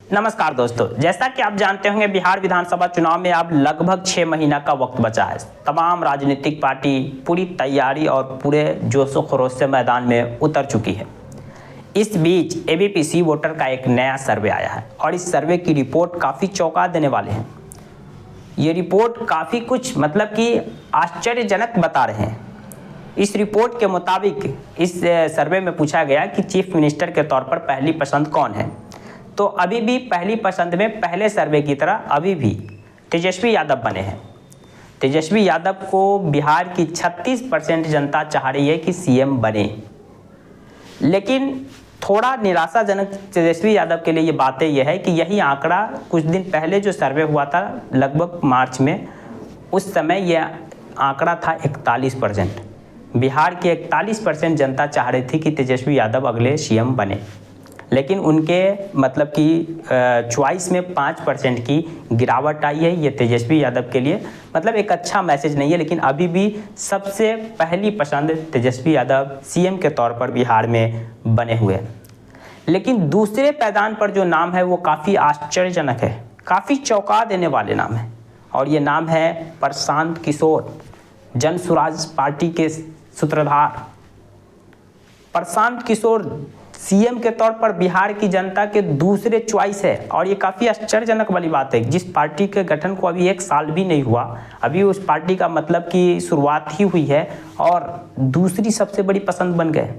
नमस्कार दोस्तों, जैसा कि आप जानते होंगे बिहार विधानसभा चुनाव में अब लगभग 6 महीना का वक्त बचा है। तमाम राजनीतिक पार्टी पूरी तैयारी और पूरे जोशो खरोश से मैदान में उतर चुकी है। इस बीच एबीपी सी वोटर का एक नया सर्वे आया है और इस सर्वे की रिपोर्ट काफ़ी चौंका देने वाले हैं। ये रिपोर्ट काफ़ी कुछ कि आश्चर्यजनक बता रहे हैं। इस रिपोर्ट के मुताबिक इस सर्वे में पूछा गया कि चीफ मिनिस्टर के तौर पर पहली पसंद कौन है। तो अभी भी पहली पसंद में पहले सर्वे की तरह अभी भी तेजस्वी यादव बने हैं। तेजस्वी यादव को बिहार की 36% जनता चाह रही है कि सीएम बने, लेकिन थोड़ा निराशाजनक तेजस्वी यादव के लिए ये बातें यह है कि यही आंकड़ा कुछ दिन पहले जो सर्वे हुआ था लगभग मार्च में, उस समय यह आंकड़ा था 41%। बिहार की 41% जनता चाह रही थी कि तेजस्वी यादव अगले सीएम बने, लेकिन उनके चॉइस में 5% की गिरावट आई है। ये तेजस्वी यादव के लिए एक अच्छा मैसेज नहीं है, लेकिन अभी भी सबसे पहली पसंद तेजस्वी यादव सीएम के तौर पर बिहार में बने हुए हैं। लेकिन दूसरे पैदान पर जो नाम है वो काफ़ी आश्चर्यजनक है, काफ़ी चौंका देने वाले नाम है, और ये नाम है प्रशांत किशोर, जन स्वराज पार्टी के सूत्रधार। प्रशांत किशोर सीएम के तौर पर बिहार की जनता के दूसरे चॉइस है, और ये काफ़ी आश्चर्यजनक वाली बात है। जिस पार्टी के गठन को अभी 1 साल भी नहीं हुआ, अभी उस पार्टी का कि शुरुआत ही हुई है और दूसरी सबसे बड़ी पसंद बन गए।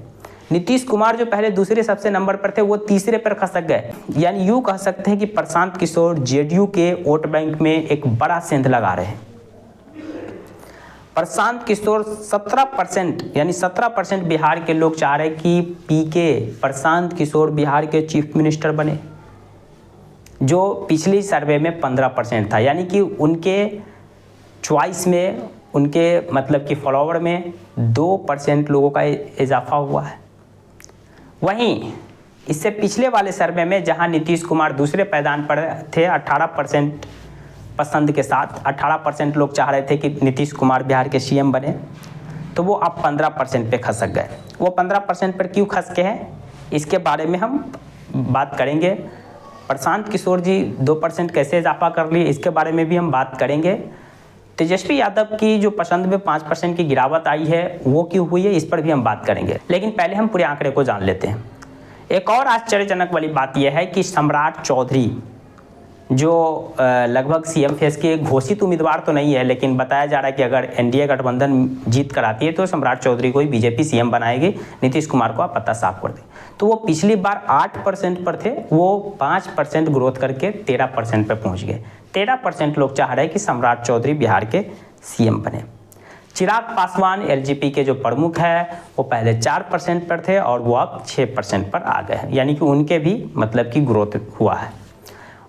नीतीश कुमार जो पहले दूसरे सबसे नंबर पर थे वो तीसरे पर खसक गए। यानी यूँ कह सकते हैं कि प्रशांत किशोर जेडीयू के वोट बैंक में एक बड़ा सेंध लगा रहे हैं। प्रशांत किशोर 17% यानी 17% बिहार के लोग चाह रहे हैं कि पीके प्रशांत किशोर बिहार के चीफ मिनिस्टर बने, जो पिछली सर्वे में 15% था। यानी कि उनके चॉइस में, उनके कि फॉलोवर में 2% लोगों का इजाफा हुआ है। वहीं इससे पिछले वाले सर्वे में जहां नीतीश कुमार दूसरे पैदान पर थे 18% पसंद के साथ, 18% लोग चाह रहे थे कि नीतीश कुमार बिहार के सीएम बने, तो वो अब 15% पे खसक गए। वो 15% पर क्यों खसके हैं, इसके बारे में हम बात करेंगे। प्रशांत किशोर जी 2% कैसे इजाफा कर लिए, इसके बारे में भी हम बात करेंगे। तेजस्वी यादव की जो पसंद में 5% की गिरावट आई है वो क्यों हुई है, इस पर भी हम बात करेंगे। लेकिन पहले हम पूरे आंकड़े को जान लेते हैं। एक और आश्चर्यजनक वाली बात यह है कि सम्राट चौधरी, जो लगभग सीएम फेस के घोषित उम्मीदवार तो नहीं है, लेकिन बताया जा रहा है कि अगर एनडीए गठबंधन जीत कर आती है तो सम्राट चौधरी को ही बीजेपी सीएम बनाएगी, नीतीश कुमार को आप पता साफ कर दें। तो वो पिछली बार 8% पर थे, वो 5% ग्रोथ करके 13% पर पहुंच गए। 13% लोग चाह रहे हैं कि सम्राट चौधरी बिहार के सीएम बने। चिराग पासवान एलजेपी के जो प्रमुख है वो पहले 4% पर थे और वो अब 6% पर आ गए हैं, यानी कि उनके भी कि ग्रोथ हुआ है।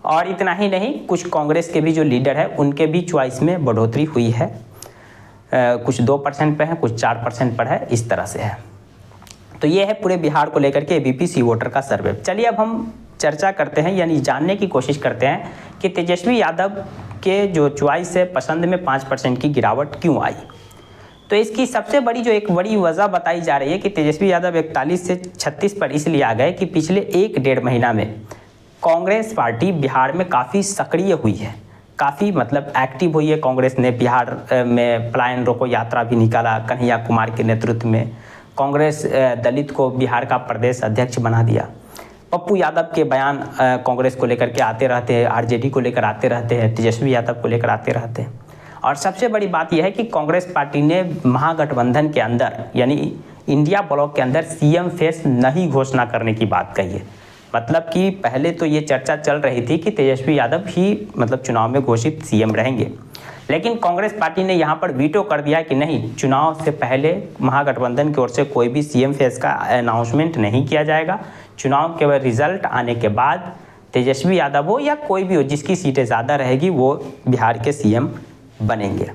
और इतना ही नहीं, कुछ कांग्रेस के भी जो लीडर है उनके भी चॉइस में बढ़ोतरी हुई है। कुछ 2% पे है, कुछ 4% पर है, इस तरह से है। तो ये है पूरे बिहार को लेकर के एबीपी सी वोटर का सर्वे। चलिए अब हम चर्चा करते हैं, यानी जानने की कोशिश करते हैं कि तेजस्वी यादव के जो चॉइस है पसंद में 5% की गिरावट क्यों आई। तो इसकी सबसे बड़ी एक बड़ी वजह बताई जा रही है कि तेजस्वी यादव 41 से 36 पर इसलिए आ गए कि पिछले 1-1.5 महीना में कांग्रेस पार्टी बिहार में काफ़ी सक्रिय हुई है, काफ़ी एक्टिव हुई है। कांग्रेस ने बिहार में पलायन रोको यात्रा भी निकाला, कन्हैया कुमार के नेतृत्व में। कांग्रेस दलित को बिहार का प्रदेश अध्यक्ष बना दिया। पप्पू यादव के बयान कांग्रेस को लेकर के आते रहते हैं, आरजेडी को लेकर आते रहते हैं, तेजस्वी यादव को लेकर आते रहते हैं। और सबसे बड़ी बात यह है कि कांग्रेस पार्टी ने महागठबंधन के अंदर, यानी इंडिया ब्लॉक के अंदर सीएम फेस नहीं घोषणा करने की बात कही है। कि पहले तो ये चर्चा चल रही थी कि तेजस्वी यादव ही चुनाव में घोषित सीएम रहेंगे, लेकिन कांग्रेस पार्टी ने यहाँ पर वीटो कर दिया कि नहीं, चुनाव से पहले महागठबंधन की ओर से कोई भी सीएम फेस का अनाउंसमेंट नहीं किया जाएगा। चुनाव के रिजल्ट आने के बाद तेजस्वी यादव हो या कोई भी हो, जिसकी सीटें ज़्यादा रहेगी वो बिहार के सीएम बनेंगे।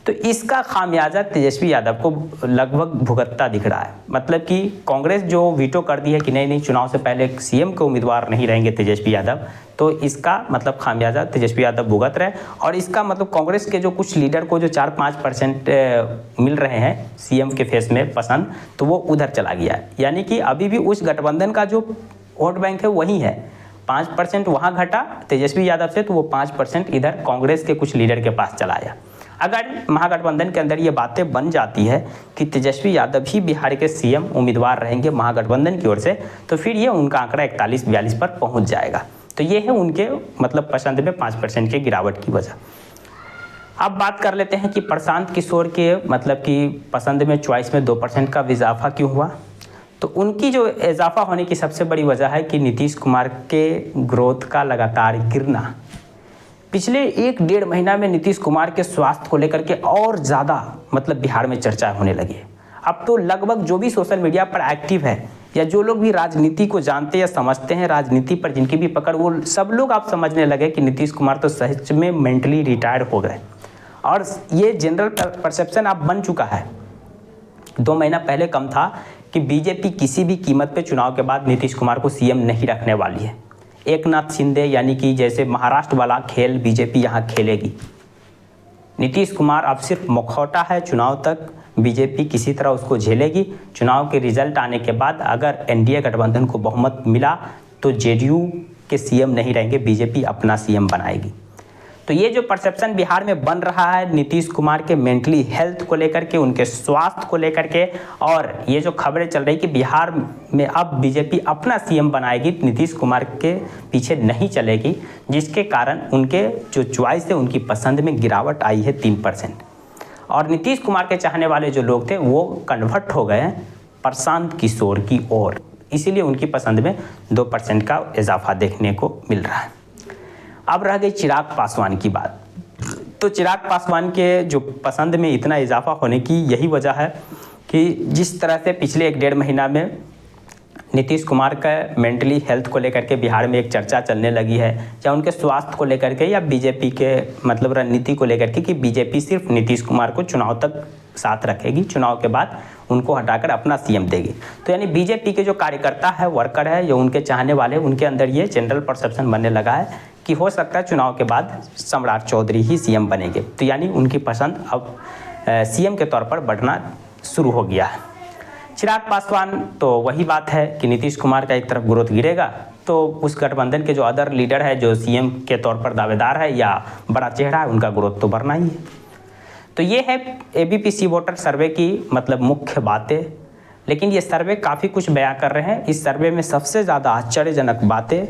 तो इसका खामियाजा तेजस्वी यादव को लगभग भुगतता दिख रहा है। कि कांग्रेस जो वीटो कर दी है कि नहीं, चुनाव से पहले सीएम के उम्मीदवार नहीं रहेंगे तेजस्वी यादव, तो इसका खामियाजा तेजस्वी यादव भुगत रहे। और इसका कांग्रेस के जो कुछ लीडर को जो 4-5% मिल रहे हैं सीएम के फेस में पसंद, तो वो उधर चला गया है। यानी कि अभी भी उस गठबंधन का जो वोट बैंक है वही है। 5% वहाँ घटा तेजस्वी यादव से, तो वो 5% इधर कांग्रेस के कुछ लीडर के पास चला आया। अगर महागठबंधन के अंदर ये बातें बन जाती है कि तेजस्वी यादव ही बिहार के सीएम उम्मीदवार रहेंगे महागठबंधन की ओर से, तो फिर ये उनका आंकड़ा 41-42 पर पहुंच जाएगा। तो ये है उनके मतलब पसंद में 5% के गिरावट की वजह। अब बात कर लेते हैं कि प्रशांत किशोर के मतलब कि पसंद में चॉइस में 2% का इजाफा क्यों हुआ। तो उनकी जो इजाफा होने की सबसे बड़ी वजह है कि नीतीश कुमार के ग्रोथ का लगातार गिरना। पिछले 1-1.5 महीना में नीतीश कुमार के स्वास्थ्य को लेकर के और ज़्यादा मतलब बिहार में चर्चा होने लगी है। अब तो लगभग जो भी सोशल मीडिया पर एक्टिव है या जो लोग भी राजनीति को जानते या समझते हैं, राजनीति पर जिनकी भी पकड़, वो सब लोग आप समझने लगे कि नीतीश कुमार तो सच में मेंटली रिटायर हो गए। और ये जनरल परसेप्शन अब बन चुका है। 2 महीना पहले कम था कि बीजेपी किसी भी कीमत पे चुनाव के बाद नीतीश कुमार को सीएम नहीं रखने वाली है। एकनाथ शिंदे यानी कि जैसे महाराष्ट्र वाला खेल बीजेपी यहाँ खेलेगी। नीतीश कुमार अब सिर्फ मुखौटा है, चुनाव तक बीजेपी किसी तरह उसको झेलेगी। चुनाव के रिजल्ट आने के बाद अगर एनडीए गठबंधन को बहुमत मिला तो जेडीयू के सीएम नहीं रहेंगे, बीजेपी अपना सीएम बनाएगी। तो ये जो परसेप्शन बिहार में बन रहा है नीतीश कुमार के मेंटली हेल्थ को लेकर के, उनके स्वास्थ्य को लेकर के, और ये जो खबरें चल रही कि बिहार में अब बीजेपी अपना सीएम बनाएगी, नीतीश कुमार के पीछे नहीं चलेगी, जिसके कारण उनके जो चॉइस है उनकी पसंद में गिरावट आई है 3%। और नीतीश कुमार के चाहने वाले जो लोग थे वो कन्वर्ट हो गए हैं प्रशांत किशोर की ओर, इसीलिए उनकी पसंद में 2% का इजाफा देखने को मिल रहा है। अब रह गई चिराग पासवान की बात। तो चिराग पासवान के जो पसंद में इतना इजाफा होने की यही वजह है कि जिस तरह से पिछले 1-1.5 महीना में नीतीश कुमार का मेंटली हेल्थ को लेकर के बिहार में एक चर्चा चलने लगी है, या उनके स्वास्थ्य को लेकर के, या बीजेपी के मतलब रणनीति को लेकर के कि बीजेपी सिर्फ नीतीश कुमार को चुनाव तक साथ रखेगी, चुनाव के बाद उनको हटाकर अपना सीएम देगी। तो यानी बीजेपी के जो कार्यकर्ता है, वर्कर है, जो उनके चाहने वाले, उनके अंदर ये जनरल परसेप्शन बनने लगा है कि हो सकता है चुनाव के बाद सम्राट चौधरी ही सीएम बनेंगे। तो यानी उनकी पसंद अब सीएम के तौर पर बढ़ना शुरू हो गया है। चिराग पासवान तो वही बात है कि नीतीश कुमार का एक तरफ ग्रोथ गिरेगा तो उस गठबंधन के जो अदर लीडर है, जो सीएम के तौर पर दावेदार है या बड़ा चेहरा है, उनका ग्रोथ तो बढ़ना ही है। तो ये है एबीपी सी वोटर सर्वे की मतलब मुख्य बातें। लेकिन ये सर्वे काफ़ी कुछ बयां कर रहे हैं। इस सर्वे में सबसे ज़्यादा आश्चर्यजनक बातें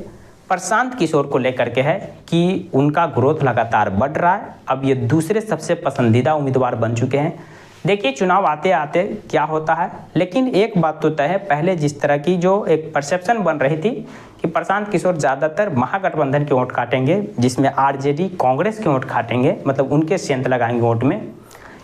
प्रशांत किशोर को लेकर के है कि उनका ग्रोथ लगातार बढ़ रहा है। अब ये दूसरे सबसे पसंदीदा उम्मीदवार बन चुके हैं। देखिए चुनाव आते आते क्या होता है, लेकिन एक बात तो तय है, पहले जिस तरह की जो एक परसेप्शन बन रही थी कि प्रशांत किशोर ज़्यादातर महागठबंधन के वोट काटेंगे, जिसमें आरजेडी कांग्रेस के वोट काटेंगे, मतलब उनके सेंध लगाएंगे वोट में।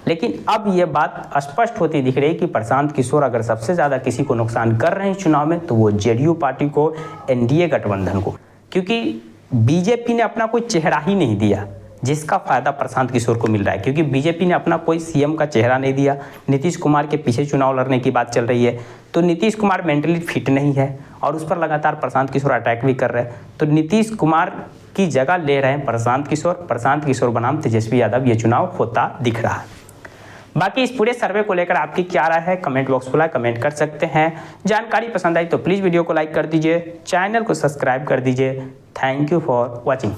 लेकिन अब ये बात स्पष्ट होती दिख रही है कि प्रशांत किशोर अगर सबसे ज़्यादा किसी को नुकसान कर रहे हैं चुनाव में तो वो जेडीयू पार्टी को, एनडीए गठबंधन को, क्योंकि बीजेपी ने अपना कोई चेहरा ही नहीं दिया जिसका फायदा प्रशांत किशोर को मिल रहा है। क्योंकि बीजेपी ने अपना कोई सीएम का चेहरा नहीं दिया, नीतीश कुमार के पीछे चुनाव लड़ने की बात चल रही है, तो नीतीश कुमार मेंटली फिट नहीं है और उस पर लगातार प्रशांत किशोर अटैक भी कर रहे हैं। तो नीतीश कुमार की जगह ले रहे हैं प्रशांत किशोर बनाम तेजस्वी यादव, ये चुनाव होता दिख रहा है। बाकी इस पूरे सर्वे को लेकर आपकी क्या राय है, कमेंट बॉक्स खुला, कमेंट कर सकते हैं। जानकारी पसंद आई तो प्लीज़ वीडियो को लाइक कर दीजिए, चैनल को सब्सक्राइब कर दीजिए। Thank you for watching.